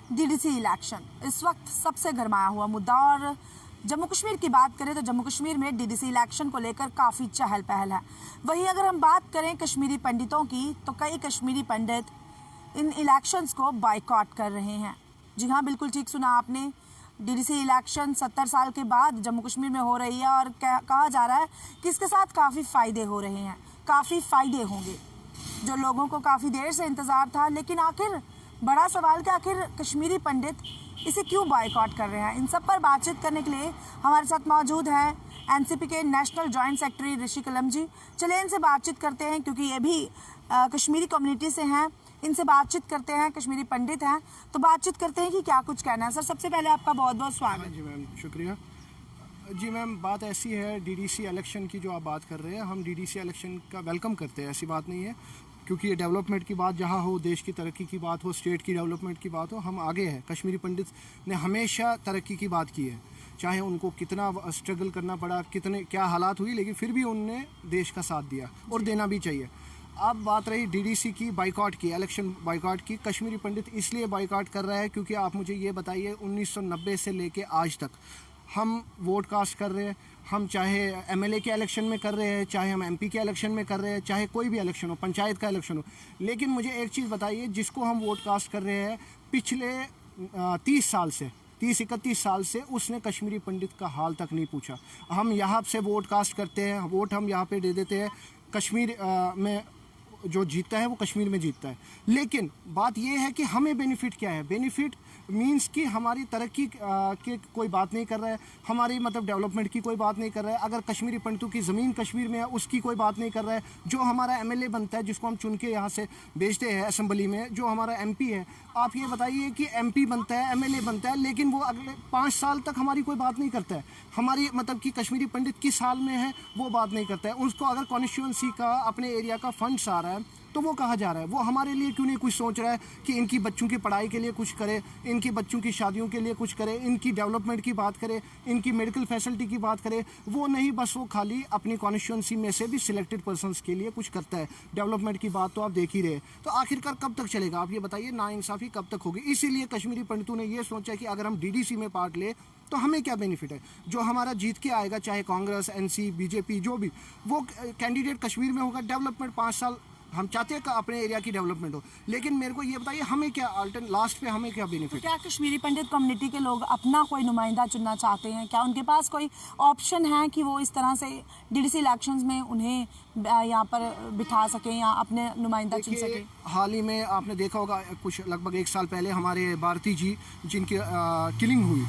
DDC election इस वक्त सबसे गरमाया हुआ मुद्दा। और जम्मू कश्मीर की बात करें तो जम्मू कश्मीर में डीडीसी इलेक्शन को लेकर काफ़ी चहल पहल है। वहीं अगर हम बात करें कश्मीरी पंडितों की तो कई कश्मीरी पंडित इन इलेक्शंस को बायकॉट कर रहे हैं। जी हाँ, बिल्कुल ठीक सुना आपने। डीडीसी इलेक्शन 70 साल के बाद जम्मू कश्मीर में हो रही है और कहा जा रहा है कि इसके साथ काफ़ी फ़ायदे हो रहे हैं, काफ़ी फ़ायदे होंगे जो लोगों को काफ़ी देर से इंतज़ार था। लेकिन आखिर बड़ा सवाल कि आखिर कश्मीरी पंडित इसे क्यों बायकॉट कर रहे हैं। इन सब पर बातचीत करने के लिए हमारे साथ मौजूद हैं एनसीपी के नेशनल जॉइंट सेक्रेटरी ऋषि कलम जी। चलिए इनसे बातचीत करते हैं क्योंकि ये भी कश्मीरी कम्युनिटी से हैं। इनसे बातचीत करते हैं, कश्मीरी पंडित हैं, तो बातचीत करते हैं कि क्या कुछ कहना है। सर, सबसे पहले आपका बहुत बहुत स्वागत। जी मैम, शुक्रिया। जी मैम, बात ऐसी है डीडीसी इलेक्शन की जो आप बात कर रहे हैं, हम डीडीसी इलेक्शन का वेलकम करते हैं, ऐसी बात नहीं है। क्योंकि ये डेवलपमेंट की बात जहाँ हो, देश की तरक्की की बात हो, स्टेट की डेवलपमेंट की बात हो, हम आगे हैं। कश्मीरी पंडित ने हमेशा तरक्की की बात की है, चाहे उनको कितना स्ट्रगल करना पड़ा, कितने क्या हालात हुई, लेकिन फिर भी उनने देश का साथ दिया और देना भी चाहिए। अब बात रही डीडीसी की बाइकआउट की, इलेक्शन बाइकआउट की। कश्मीरी पंडित इसलिए बाइकआउट कर रहा है क्योंकि आप मुझे ये बताइए 1990 से लेके आज तक हम वोट कास्ट कर रहे हैं। हम चाहे एमएलए के इलेक्शन में कर रहे हैं, चाहे हम एमपी के इलेक्शन में कर रहे हैं, चाहे कोई भी इलेक्शन हो, पंचायत का इलेक्शन हो। लेकिन मुझे एक चीज़ बताइए, जिसको हम वोट कास्ट कर रहे हैं पिछले 30 साल से, 30-31 साल से, उसने कश्मीरी पंडित का हाल तक नहीं पूछा। हम यहाँ से वोट कास्ट करते हैं, वोट हम यहाँ पे दे देते हैं। कश्मीर में जो जीतता है वो कश्मीर में जीतता है। लेकिन बात ये है कि हमें बेनिफिट क्या है। बेनिफिट मींस कि हमारी तरक्की की कोई बात नहीं कर रहा है, हमारी मतलब डेवलपमेंट की कोई बात नहीं कर रहा है। अगर कश्मीरी पंडितों की ज़मीन कश्मीर में है उसकी कोई बात नहीं कर रहा है। जो हमारा एमएलए बनता है, जिसको हम चुन के यहाँ से भेजते हैं असेंबली में, जो हमारा एमपी है, आप ये बताइए कि एमपी बनता है, एमएलए बनता है, लेकिन वो अगले 5 साल तक हमारी कोई बात नहीं करता है। हमारी मतलब कि कश्मीरी पंडित किस हाल में है वो बात नहीं करता है। उसको अगर कॉन्स्टिट्यूंसी का, अपने एरिया का फंड्स आ रहा है तो वो कहा जा रहा है। वो हमारे लिए क्यों नहीं कुछ सोच रहा है कि इनकी बच्चों की पढ़ाई के लिए कुछ करे, इनकी बच्चों की शादियों के लिए कुछ करे, इनकी डेवलपमेंट की बात करे, इनकी मेडिकल फैसिलिटी की बात करे। वो नहीं, बस वो खाली अपनी कॉन्स्टिट्यूंसी में से भी सिलेक्टेड पर्सनस के लिए कुछ करता है। डेवलपमेंट की बात तो आप देख ही रहे। तो आखिरकार कब तक चलेगा, आप ये बताइए, नाइंसाफ़ी कब तक होगी। इसीलिए कश्मीरी पंडितों ने ये सोचा कि अगर हम डीडीसी में पार्ट ले तो हमें क्या बेनिफिट है। जो हमारा जीत के आएगा, चाहे कांग्रेस, एनसी, बीजेपी, जो भी वो कैंडिडेट कश्मीर में होगा, डेवलपमेंट 5 साल हम चाहते हैं कि अपने एरिया की डेवलपमेंट हो। लेकिन मेरे को ये बताइए, हमें क्या लास्ट पे हमें क्या बेनिफिट। क्या कश्मीरी पंडित कम्युनिटी के लोग अपना कोई नुमाइंदा चुनना चाहते हैं? क्या उनके पास कोई ऑप्शन है कि वो इस तरह से डीडीसी इलेक्शंस में उन्हें यहाँ पर बिठा सकें या अपने नुमाइंदा चुन सकें? हाल ही में आपने देखा होगा, कुछ लगभग 1 साल पहले हमारे भारती जी, जिनकी किलिंग हुई,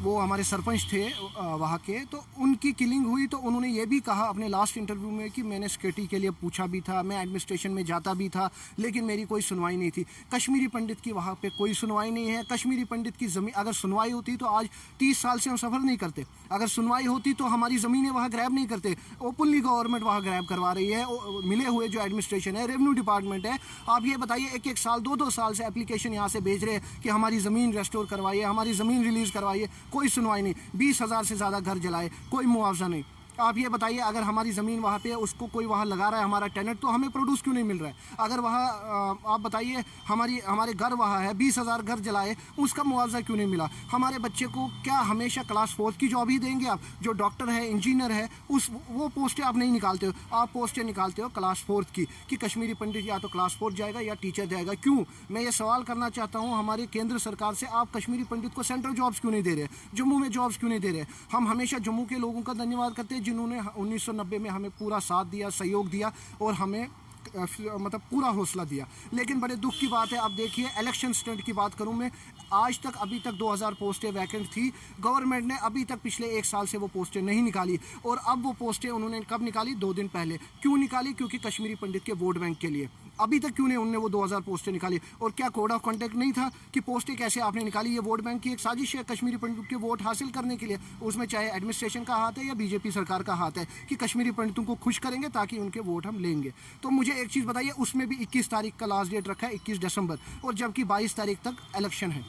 वो हमारे सरपंच थे वहाँ के, तो उनकी किलिंग हुई। तो उन्होंने ये भी कहा अपने लास्ट इंटरव्यू में कि मैंने सिक्योरिटी के लिए पूछा भी था, मैं एडमिनिस्ट्रेशन में जाता भी था, लेकिन मेरी कोई सुनवाई नहीं थी। कश्मीरी पंडित की वहाँ पे कोई सुनवाई नहीं है। कश्मीरी पंडित की ज़मीन, अगर सुनवाई होती तो आज 30 साल से हम सफ़र नहीं करते। अगर सुनवाई होती तो हमारी ज़मीनें वहाँ ग्रैब नहीं करते। ओपनली गवर्नमेंट वहाँ ग्रैब करवा रही है। मिले हुए जो एडमिनिस्ट्रेशन है, रेवेन्यू डिपार्टमेंट है, आप ये बताइए 1-1 साल, 2-2 साल से एप्लीकेशन यहाँ से भेज रहे हैं कि हमारी ज़मीन रेस्टोर करवाइए, हमारी ज़मीन रिलीज़ करवाइए। कोई सुनवाई नहीं। 20,000 से ज़्यादा घर जलाए, कोई मुआवजा नहीं। आप ये बताइए, अगर हमारी ज़मीन वहाँ पे है, उसको कोई वहाँ लगा रहा है हमारा टेनेंट, तो हमें प्रोड्यूस क्यों नहीं मिल रहा है। अगर वहाँ आप बताइए, हमारे घर वहाँ है, 20,000 घर जलाए, उसका मुआवजा क्यों नहीं मिला। हमारे बच्चे को क्या हमेशा क्लास 4 की जॉब ही देंगे आप? जो डॉक्टर है, इंजीनियर है, वो पोस्टें आप नहीं निकालते हो। आप पोस्टें निकालते हो क्लास 4 की, कि कश्मीरी पंडित या तो क्लास 4 जाएगा या टीचर जाएगा। क्यों? मैं ये सवाल करना चाहता हूँ हमारी केंद्र सरकार से, आप कश्मीरी पंडित को सेंट्रल जॉब्स क्यों नहीं दे रहे, जम्मू में जॉब्स क्यों नहीं दे रहे। हम हमेशा जम्मू के लोगों का धन्यवाद करते हैं जिन्होंने 1990 में हमें पूरा साथ दिया, सहयोग दिया और हमें मतलब पूरा हौसला दिया। लेकिन बड़े दुख की बात है, अब देखिए इलेक्शन स्टंट की बात करूं मैं, आज तक अभी तक 2000 पोस्टें वैकेंट थी। गवर्नमेंट ने अभी तक पिछले 1 साल से वो पोस्टें नहीं निकाली, और अब वो पोस्टें उन्होंने कब निकाली? 2 दिन पहले। क्यों निकाली? क्योंकि कश्मीरी पंडित के वोट बैंक के लिए। अभी तक क्यों नहीं उन्होंने वो 2000 पोस्टें निकाली? और क्या कोड ऑफ कॉन्टेक्ट नहीं था कि पोस्टें कैसे आपने निकाली? ये वोट बैंक की एक साजिश है कश्मीरी पंडितों के वोट हासिल करने के लिए। उसमें चाहे एडमिनिस्ट्रेशन का हाथ है या बीजेपी सरकार का हाथ है कि कश्मीरी पंडितों को खुश करेंगे ताकि उनके वोट हम लेंगे। तो मुझे एक चीज़ बताइए, उसमें भी 21 तारीख का लास्ट डेट रखा है, 21 दिसंबर, और जबकि 22 तारीख तक इलेक्शन है।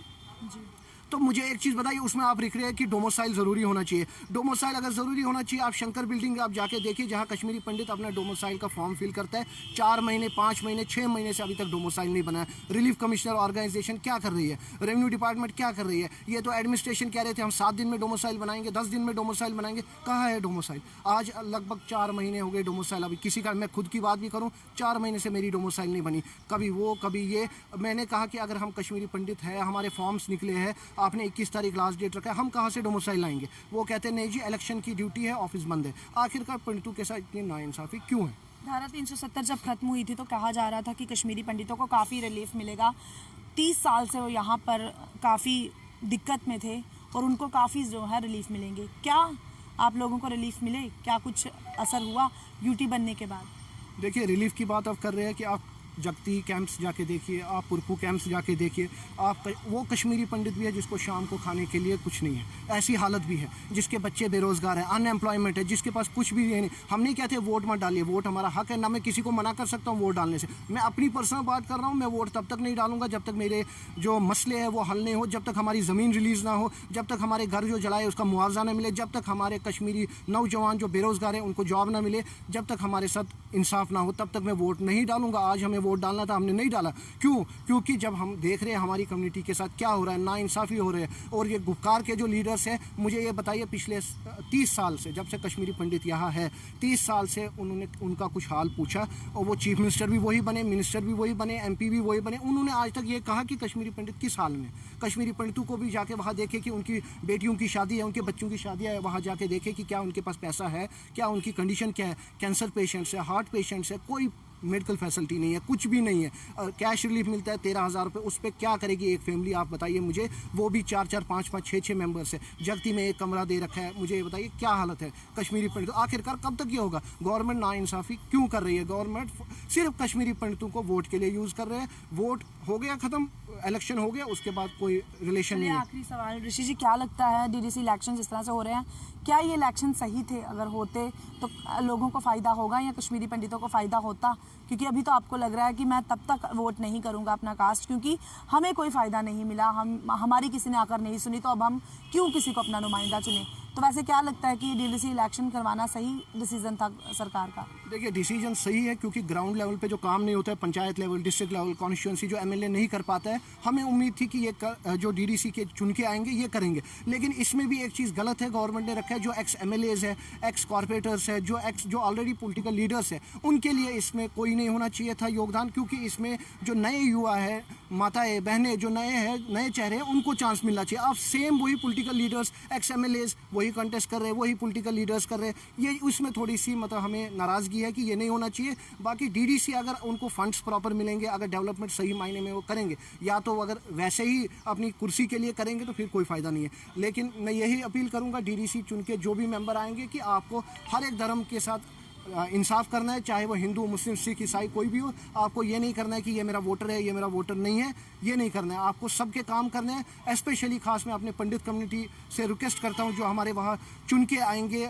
तो मुझे एक चीज़ बताइए, उसमें आप लिख रहे हैं कि डोमिसाइल ज़रूरी होना चाहिए। डोमिसाइल अगर ज़रूरी होना चाहिए, आप शंकर बिल्डिंग आप जाके देखिए जहाँ कश्मीरी पंडित अपना डोमिसाइल का फॉर्म फिल करता है, 4 महीने 5 महीने 6 महीने से अभी तक डोमिसाइल नहीं बना है। रिलीफ कमिश्नर ऑर्गेनाइजेशन क्या कर रही है, रेवेन्यू डिपार्टमेंट क्या कर रही है? ये तो एडमिनिस्ट्रेशन कह रहे थे हम 7 दिन में डोमिसाइल बनाएंगे, 10 दिन में डोमिसाइल बनाएंगे। कहाँ है डोमिसाइल? आज लगभग 4 महीने हो गए डोमिसाइल अभी किसी का, मैं खुद की बात भी करूँ, 4 महीने से मेरी डोमिसाइल नहीं बनी। कभी वो कभी ये। मैंने कहा कि अगर हम कश्मीरी पंडित है, हमारे फॉर्म्स निकले हैं, आपने 21 तारीख लास्ट डेट रखा है, हम कहाँ से डोमिसाइल लाएंगे? वो कहते हैं नहीं जी इलेक्शन की ड्यूटी है, ऑफिस बंद है। आखिरकार पंडितों के साथ इतनी नाइंसाफी क्यों है? धारा 370 जब खत्म हुई थी तो कहा जा रहा था कि कश्मीरी पंडितों को काफ़ी रिलीफ मिलेगा। 30 साल से वो यहाँ पर काफ़ी दिक्कत में थे और उनको काफ़ी जो है रिलीफ मिलेंगे। क्या आप लोगों को रिलीफ मिले? क्या कुछ असर हुआ ड्यूटी बनने के बाद? देखिए, रिलीफ की बात आप कर रहे हैं कि आप जगती कैंप्स जाके देखिए, आप पुरकू कैंप्स जाके देखिए, आप वो कश्मीरी पंडित भी है जिसको शाम को खाने के लिए कुछ नहीं है, ऐसी हालत भी है, जिसके बच्चे बेरोजगार हैं, अनएम्प्लॉयमेंट है, जिसके पास कुछ भी नहीं। हम नहीं कहते वोट मत डालिए, वोट हमारा हक है, ना मैं किसी को मना कर सकता हूँ वोट डालने से। मैं अपनी पर्सनल बात कर रहा हूँ, मैं वोट तब तक नहीं डालूंगा जब तक मेरे जो मसले हैं वो हल नहीं हो, जब तक हमारी ज़मीन रिलीज़ ना हो, जब तक हमारे घर जो जलाए उसका मुआवजा ना मिले, जब तक हमारे कश्मीरी नौजवान जो बेरोजगार हैं उनको जॉब ना मिले, जब तक हमारे साथ इंसाफ ना हो, तब तक मैं वोट नहीं डालूंगा। आज हमें वोट डालना था, हमने नहीं डाला। क्यों? क्योंकि जब हम देख रहे हैं हमारी कम्युनिटी के साथ क्या हो रहा है, नाइंसाफ़ी हो रही है। और ये गुपकार के जो लीडर्स हैं, मुझे ये बताइए पिछले 30 साल से, जब से कश्मीरी पंडित यहाँ है, 30 साल से उन्होंने उनका कुछ हाल पूछा और वो चीफ मिनिस्टर भी वही बने, मिनिस्टर भी वही बने, MP भी वही बने। उन्होंने आज तक ये कहा कि कश्मीरी पंडित किस हाल में। कश्मीरी पंडितों को भी जाके वहाँ देखे कि उनकी बेटियों की शादी है, उनके बच्चों की शादियाँ है, वहाँ जाके देखे कि क्या उनके पास पैसा है, क्या उनकी कंडीशन क्या है। कैंसर पेशेंट्स है, हार्ट पेशेंट्स है, कोई मेडिकल फैसिलिटी नहीं है, कुछ भी नहीं है। कैश रिलीफ मिलता है 13,000 रुपये, उस पर क्या करेगी एक फैमिली? आप बताइए मुझे। वो भी 4-4 5-5 6-6 मेंबर्स है, जगती में एक कमरा दे रखा है। मुझे ये बताइए क्या हालत है कश्मीरी पंडितों। आखिरकार कब तक ये होगा? गवर्नमेंट नाइंसाफ़ी क्यों कर रही है? गवर्नमेंट सिर्फ कश्मीरी पंडितों को वोट के लिए यूज़ कर रहे हैं। वोट हो गया ख़त्म, इलेक्शन हो गया, उसके बाद कोई रिलेशन नहीं है। आखिरी सवाल ऋषि जी, क्या लगता है DDC इलेक्शन जिस तरह से हो रहे हैं, क्या ये इलेक्शन सही थे? अगर होते तो लोगों को फ़ायदा होगा या कश्मीरी पंडितों को फ़ायदा होता? क्योंकि अभी तो आपको लग रहा है कि मैं तब तक वोट नहीं करूंगा अपना कास्ट, क्योंकि हमें कोई फ़ायदा नहीं मिला, हमारी किसी ने आकर नहीं सुनी, तो अब हम क्यों किसी को अपना नुमाइंदा चुने? तो वैसे क्या लगता है कि DDC इलेक्शन करवाना सही डिसीजन था सरकार का? देखिए, डिसीजन सही है क्योंकि ग्राउंड लेवल पे जो काम नहीं होता है, panchayat level, district level, constituency जो MLA नहीं कर पाता है, हमें उम्मीद थी कि ये जो DDC के चुन के आएंगे ये करेंगे। लेकिन इसमें भी एक चीज़ गलत है, गवर्नमेंट ने रखा है जो एक्स MLAs है, एक्स कॉर्पोरेटर्स है, जो ऑलरेडी पॉलिटिकल लीडर्स है, उनके लिए इसमें कोई नहीं होना चाहिए था योगदान। क्योंकि इसमें जो नए युवा है, माताएं बहनें जो नए हैं, नए चेहरे हैं, उनको चांस मिलना चाहिए। आप सेम वही पॉलिटिकल लीडर्स, एक्स MLAs वही कंटेस्ट कर रहे हैं, वही पॉलिटिकल लीडर्स कर रहे हैं। ये उसमें थोड़ी सी मतलब हमें नाराज़गी है कि ये नहीं होना चाहिए। बाकी DDC अगर उनको फंड्स प्रॉपर मिलेंगे, अगर डेवलपमेंट सही मायने में वो करेंगे, या तो अगर वैसे ही अपनी कुर्सी के लिए करेंगे तो फिर कोई फ़ायदा नहीं है। लेकिन मैं यही अपील करूँगा, DDC चुन के जो भी मेंबर आएंगे कि आपको हर एक धर्म के साथ इंसाफ करना है, चाहे वो हिंदू, मुस्लिम, सिख, ईसाई कोई भी हो। आपको ये नहीं करना है कि ये मेरा वोटर है, ये मेरा वोटर नहीं है, ये नहीं करना है। आपको सबके काम करने हैं। स्पेशली खास मैं अपने पंडित कम्युनिटी से रिक्वेस्ट करता हूँ जो हमारे वहाँ चुन के आएंगे,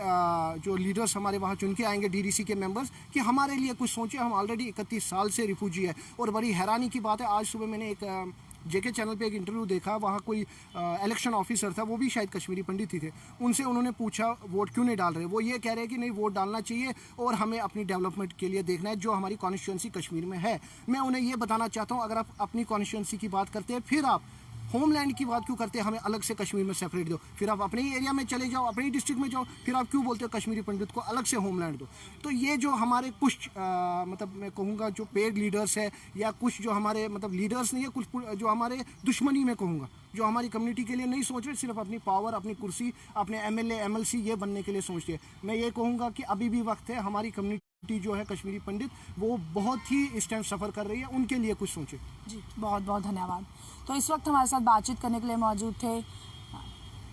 जो लीडर्स हमारे वहाँ चुन के आएंगे DDC के मेंबर्स, कि हमारे लिए कुछ सोचें। हम ऑलरेडी 31 साल से रिफ्यूजी है। और बड़ी हैरानी की बात है, आज सुबह मैंने एक JK चैनल पे एक इंटरव्यू देखा, वहाँ कोई इलेक्शन ऑफिसर था, वो भी शायद कश्मीरी पंडित ही थे। उनसे उन्होंने पूछा वोट क्यों नहीं डाल रहे? वो ये कह रहे हैं कि नहीं, वोट डालना चाहिए और हमें अपनी डेवलपमेंट के लिए देखना है जो हमारी कॉन्स्टिट्यूंसी कश्मीर में है। मैं उन्हें ये बताना चाहता हूँ, अगर आप अपनी कॉन्स्टिट्यूंसी की बात करते हैं, फिर आप होमलैंड की बात क्यों करते हैं? हमें अलग से कश्मीर में सेपरेट दो। फिर आप अपने ही एरिया में चले जाओ, अपने ही डिस्ट्रिक्ट में जाओ, फिर आप क्यों बोलते हो कश्मीरी पंडित को अलग से होमलैंड दो? तो ये जो हमारे कुछ मतलब मैं कहूँगा जो पेड लीडर्स है, या कुछ जो हमारे मतलब लीडर्स नहीं है, कुछ जो हमारे दुश्मनी में कहूँगा, जो हमारी कम्युनिटी के लिए नहीं सोच रहे, सिर्फ अपनी पावर, अपनी कुर्सी, अपने MLA MLC ये बनने के लिए सोचते हैं। मैं ये कहूँगा कि अभी भी वक्त है, हमारी कम्युनिटी जो है कश्मीरी पंडित, वो बहुत ही इस टाइम सफ़र कर रही है, उनके लिए कुछ सोचें। जी, बहुत बहुत धन्यवाद। तो इस वक्त हमारे साथ बातचीत करने के लिए मौजूद थे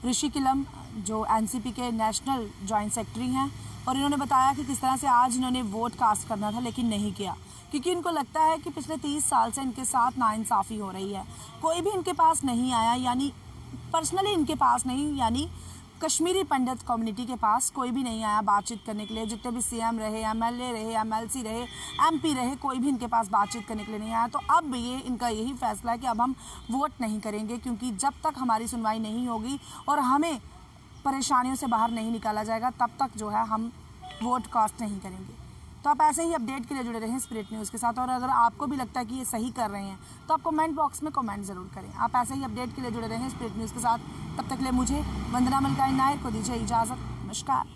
ऋषि किलम, जो NCP के नेशनल जॉइंट सेक्रेटरी हैं, और इन्होंने बताया कि किस तरह से आज इन्होंने वोट कास्ट करना था लेकिन नहीं किया, क्योंकि इनको लगता है कि पिछले 30 साल से इनके साथ नाइंसाफ़ी हो रही है। कोई भी इनके पास नहीं आया, यानी पर्सनली इनके पास नहीं, यानी कश्मीरी पंडित कम्युनिटी के पास कोई भी नहीं आया बातचीत करने के लिए। जितने भी सीएम रहे, एमएलए रहे, एमएलसी रहे, एमपी रहे, कोई भी इनके पास बातचीत करने के लिए नहीं आया। तो अब ये इनका यही फैसला है कि अब हम वोट नहीं करेंगे, क्योंकि जब तक हमारी सुनवाई नहीं होगी और हमें परेशानियों से बाहर नहीं निकाला जाएगा, तब तक जो है हम वोट कास्ट नहीं करेंगे। तो आप ऐसे ही अपडेट के लिए जुड़े रहें स्पिरिट न्यूज़ के साथ। और अगर आपको भी लगता है कि ये सही कर रहे हैं तो आप कमेंट बॉक्स में कमेंट ज़रूर करें। आप ऐसे ही अपडेट के लिए जुड़े रहें स्पिरिट न्यूज़ के साथ। तब तक के लिए मुझे वंदना मलकाई नायर को दीजिए इजाज़त। नमस्कार।